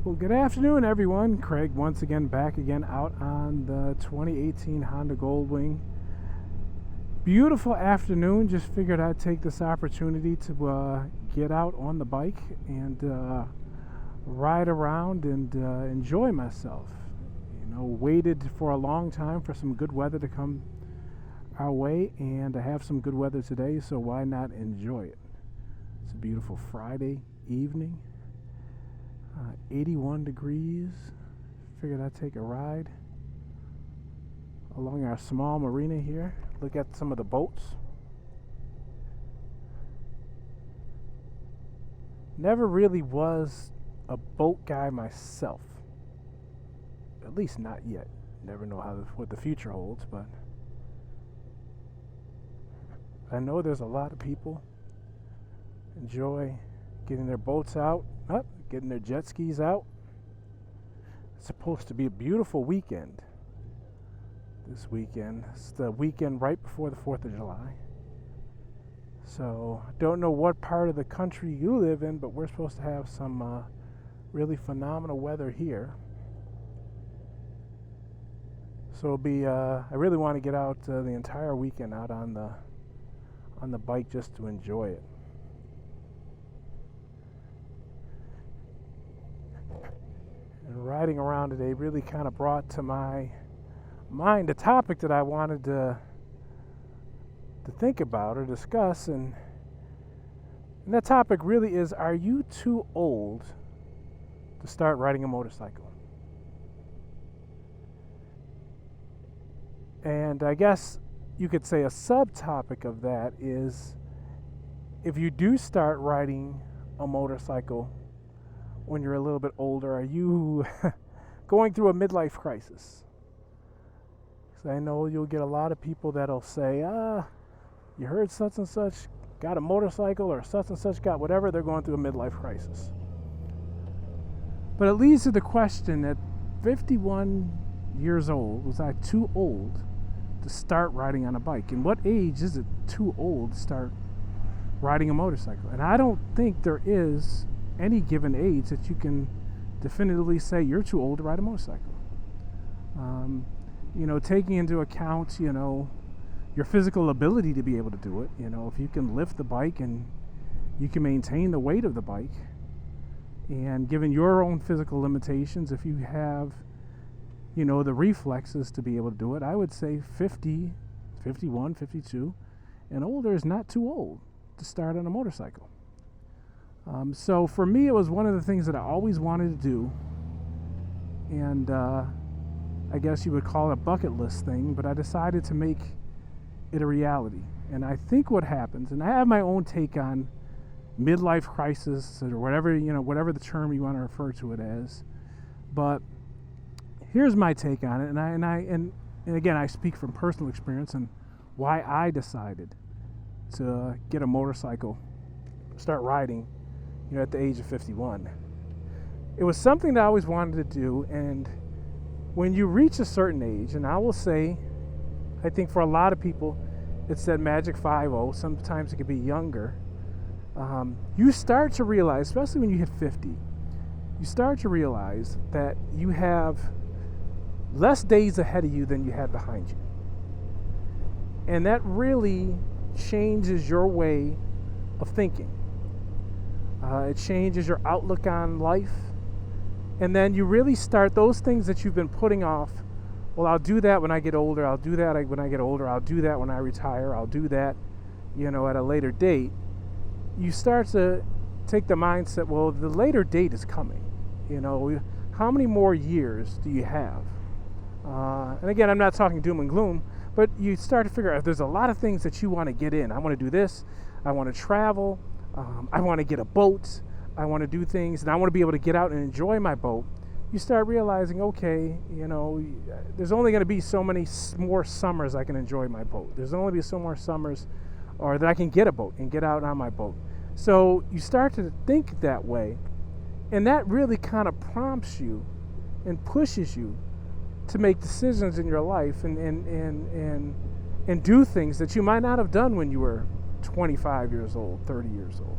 Well, good afternoon, everyone. Craig once again back again out on the 2018 Honda Goldwing. Beautiful afternoon. Just figured I'd take this opportunity to get out on the bike and ride around and enjoy myself. You know, waited for a long time for some good weather to come our way, and I have some good weather today, so why not enjoy it? It's a beautiful Friday evening. 81 degrees. Figured I'd take a ride along our small marina here. Look at some of the boats. Never really was a boat guy myself. At least not yet. Never know what the future holds, but I know there's a lot of people enjoy getting their boats out, getting their jet skis out. It's supposed to be a beautiful weekend this weekend. It's the weekend right before the 4th of July. So, don't know what part of the country you live in, but we're supposed to have some really phenomenal weather here. So it'll be, I really want to get out the entire weekend out on the bike just to enjoy it. And riding around today really kind of brought to my mind a topic that I wanted to think about or discuss, and that topic really is: are you too old to start riding a motorcycle? And I guess you could say a subtopic of that is, if you do start riding a motorcycle when you're a little bit older, are you going through a midlife crisis? Because I know you'll get a lot of people that'll say, you heard such and such got a motorcycle, or such and such got whatever. They're going through a midlife crisis. But it leads to the question, at 51 years old, was I too old to start riding on a bike? And what age is it too old to start riding a motorcycle? And I don't think there is any given age that you can definitively say you're too old to ride a motorcycle. Taking into account, your physical ability to be able to do it. If you can lift the bike and you can maintain the weight of the bike, and given your own physical limitations, if you have, the reflexes to be able to do it, I would say 50, 51, 52, and older is not too old to start on a motorcycle. So for me, it was one of the things that I always wanted to do, and I guess you would call it a bucket list thing, but I decided to make it a reality. And I think what happens, and I have my own take on midlife crisis, or whatever the term you want to refer to it as, but here's my take on it, and again, I speak from personal experience and why I decided to get a motorcycle, start riding, at the age of 51. It was something that I always wanted to do, and when you reach a certain age, and I will say, I think for a lot of people, it's that magic 50, sometimes it could be younger, you start to realize, especially when you hit 50, you start to realize that you have less days ahead of you than you had behind you. And that really changes your way of thinking. It changes your outlook on life. And then you really start those things that you've been putting off. Well, I'll do that when I get older. I'll do that when I get older. I'll do that when I retire. I'll do that, at a later date. You start to take the mindset, well, the later date is coming. How many more years do you have? And again, I'm not talking doom and gloom, but you start to figure out there's a lot of things that you want to get in. I want to do this. I want to travel. I want to get a boat. I want to do things, and I want to be able to get out and enjoy my boat. You start realizing, okay, there's only going to be so many more summers I can enjoy my boat. There's only be so more summers, or that I can get a boat and get out on my boat. So you start to think that way, and that really kind of prompts you and pushes you to make decisions in your life and do things that you might not have done when you were 25 years old, 30 years old.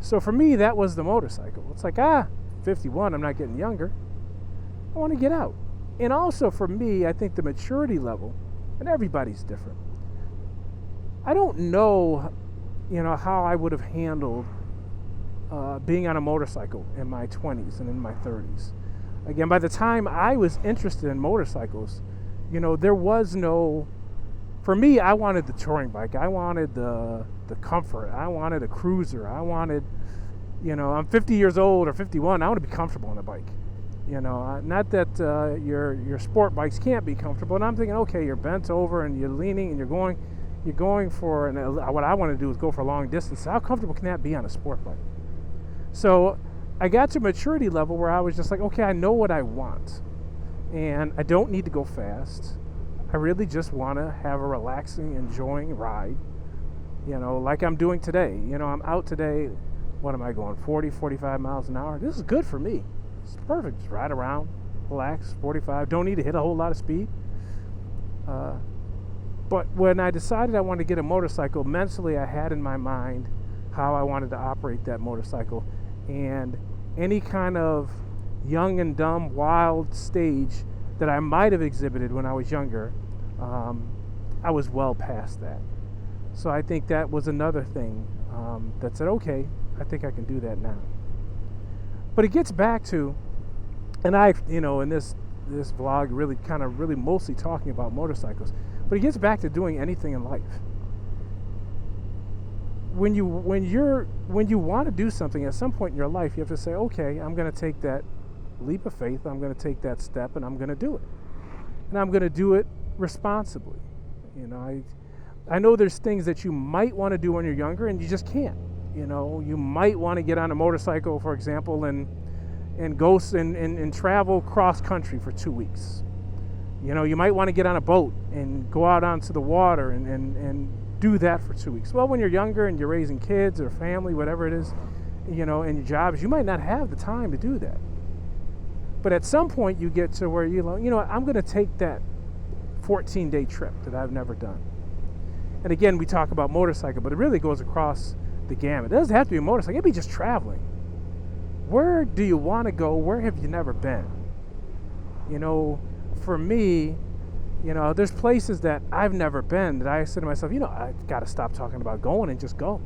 So for me, that was the motorcycle. It's like, 51, I'm not getting younger. I want to get out. And also for me, I think the maturity level, and everybody's different. I don't know, how I would have handled being on a motorcycle in my 20s and in my 30s. Again, by the time I was interested in motorcycles, there was no, for me, I wanted the touring bike. I wanted the comfort. I wanted a cruiser. I wanted, I'm 50 years old or 51. I want to be comfortable on a bike. Not that your sport bikes can't be comfortable. And I'm thinking, okay, you're bent over and you're leaning and you're going for, and what I want to do is go for a long distance. How comfortable can that be on a sport bike? So I got to a maturity level where I was just like, okay, I know what I want. And I don't need to go fast. I really just want to have a relaxing, enjoying ride, like I'm doing today. I'm out today, what am I going, 40, 45 miles an hour? This is good for me. It's perfect. Just ride around, relax, 45. Don't need to hit a whole lot of speed. But when I decided I wanted to get a motorcycle, mentally I had in my mind how I wanted to operate that motorcycle. And any kind of young and dumb, wild stage that I might have exhibited when I was younger, I was well past that. So I think that was another thing that said, okay, I think I can do that now. But it gets back to, and I, in this vlog really mostly talking about motorcycles, but it gets back to doing anything in life. When you want to do something at some point in your life, you have to say, okay, I'm going to take that leap of faith. I'm going to take that step, and I'm going to do it. And I'm going to do it responsibly. I know there's things that you might want to do when you're younger, and you just can't. You might want to get on a motorcycle, for example, and go and travel cross country for 2 weeks. You might want to get on a boat and go out onto the water and do that for 2 weeks. Well, when you're younger and you're raising kids or family, whatever it is, and your jobs, you might not have the time to do that. But at some point you get to where I'm going to take that 14-day trip that I've never done. And again, we talk about motorcycle, but it really goes across the gamut. It doesn't have to be a motorcycle. It could be just traveling. Where do you want to go? Where have you never been? For me, there's places that I've never been that I said to myself, I've got to stop talking about going and just go.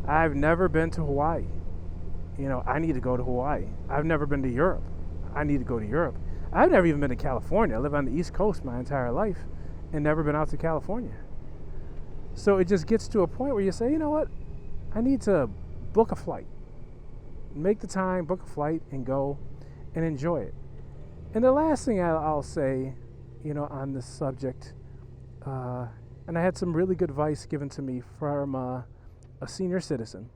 I've never been to Hawaii. I need to go to Hawaii. I've never been to Europe. I need to go to Europe. I've never even been to California. I live on the East Coast my entire life and never been out to California. So it just gets to a point where you say, you know what? I need to book a flight. Make the time, book a flight, and go and enjoy it. And the last thing I'll say, on this subject, and I had some really good advice given to me from a senior citizen.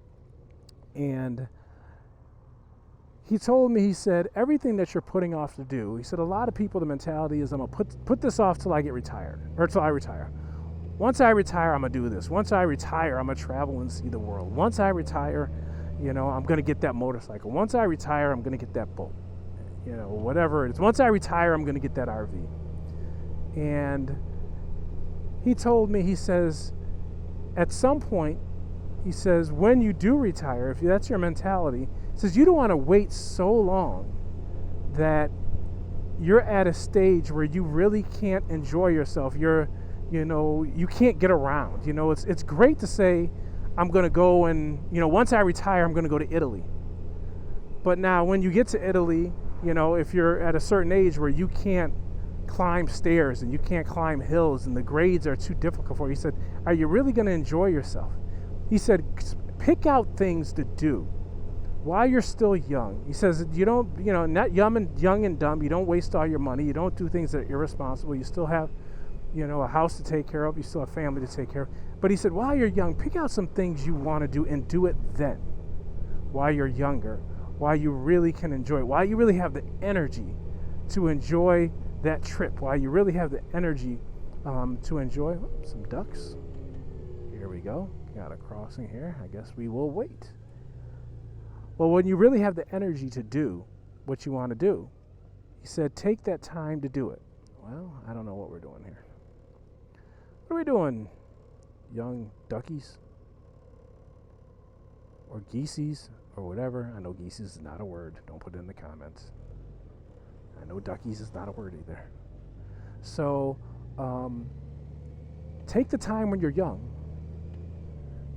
And he told me, he said, everything that you're putting off to do, he said, a lot of people, the mentality is, I'm going to put this off till I get retired, or till I retire. Once I retire, I'm going to do this. Once I retire, I'm going to travel and see the world. Once I retire, I'm going to get that motorcycle. Once I retire, I'm going to get that boat. Whatever it is. Once I retire, I'm going to get that RV. And he told me, he says, at some point, he says, when you do retire, if that's your mentality, he says, you don't want to wait so long that you're at a stage where you really can't enjoy yourself. You can't get around. It's great to say, I'm going to go and, once I retire, I'm going to go to Italy. But now when you get to Italy, if you're at a certain age where you can't climb stairs and you can't climb hills and the grades are too difficult for you, he said, are you really going to enjoy yourself? He said, pick out things to do while you're still young. He says, you don't, not young and dumb. You don't waste all your money. You don't do things that are irresponsible. You still have, a house to take care of. You still have family to take care of. But he said, while you're young, pick out some things you want to do and do it then, while you're younger, while you really can enjoy it, while you really have the energy to enjoy that trip, while you really have the energy to enjoy some ducks. Here we go. Got a crossing here. I guess we will wait. Well, when you really have the energy to do what you want to do, he said, take that time to do it. Well, I don't know what we're doing here. What are we doing, young duckies? Or geesies? or whatever. I know geese is not a word. Don't put it in the comments. I know duckies is not a word either. So take the time when you're young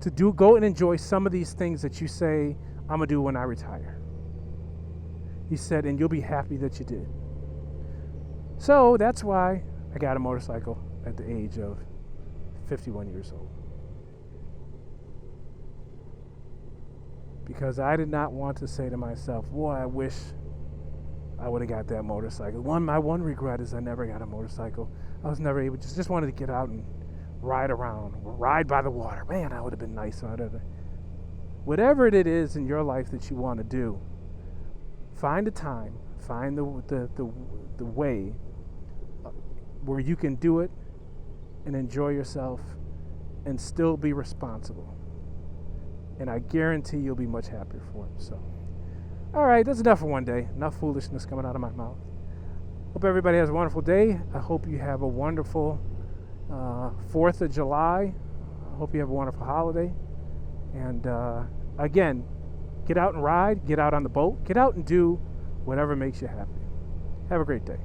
to go and enjoy some of these things that you say, I'm going to do when I retire. He said, and you'll be happy that you did. So that's why I got a motorcycle at the age of 51 years old. Because I did not want to say to myself, boy, I wish I would have got that motorcycle. My one regret is I never got a motorcycle. I was never able, just wanted to get out and ride around, ride by the water. Man, that would have been nice. Whatever it is in your life that you want to do, find a time, find the way where you can do it and enjoy yourself and still be responsible. And I guarantee you'll be much happier for it. So, all right, that's enough for one day. Enough foolishness coming out of my mouth. Hope everybody has a wonderful day. I hope you have a wonderful 4th of July. I hope you have a wonderful holiday. And again, get out and ride, get out on the boat, get out and do whatever makes you happy. Have a great day.